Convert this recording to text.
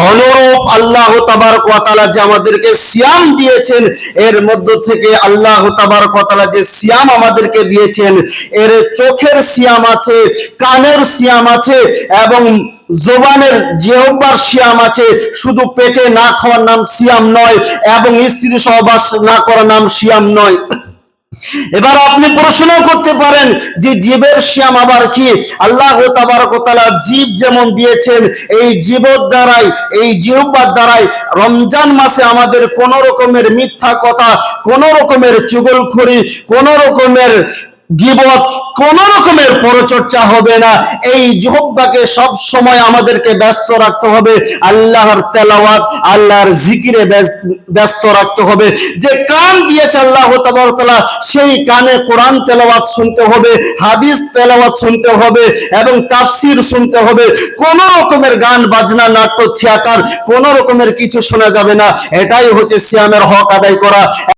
অনুরূপ আল্লাহ তাবারক ওয়া তাআলা যে আমাদেরকে সিয়াম দিয়েছেন, এর মধ্য থেকে আল্লাহ তাবারক ওয়া তাআলা যে সিয়াম আমাদেরকে দিয়েছেন, এর চোখের সিয়াম আছে, কানের সিয়াম আছে এবং জবানের জিহ্বার সিয়াম আছে। শুধু পেটে না খাওয়ার নাম সিয়াম নয় এবং স্ত্রী সহবাস না করার নাম সিয়াম নয়। এবার আপনি প্রশ্ন করতে পারেন যে জীবের সিয়াম আবার কি? আল্লাহ তাবারক ওয়া তাআলা জীব যেমন দিয়েছেন, এই জীবর দ্বারাই, এই জিহ্বার দ্বারাই রমজান মাসে আমাদের কোন রকমের মিথ্যা কথা, কোন রকমের চুগলখড়ি, কোন রকমের গীবত, কোন রকমের পরচর্চা হবে না। এই জিহ্বাকে সব সময় আমাদেরকে ব্যস্ত রাখতে হবে আল্লাহর তেলাওয়াত, আল্লাহর জিকিরে ব্যস্ত রাখতে হবে। যে কান দিয়েছে আল্লাহ তাবারক ওয়া তাআলা, সেই কানে কোরআন তেলাওয়াত শুনতে হবে, হাদিস তেলাওয়াত শুনতে হবে এবং তাফসীর শুনতে হবে। কোন রকমের গান বাজনা, নাট্য, থিয়েটার, কোন রকমের কিছু শোনা যাবে না। এটাই হচ্ছে সিয়ামের হক আদায় করা।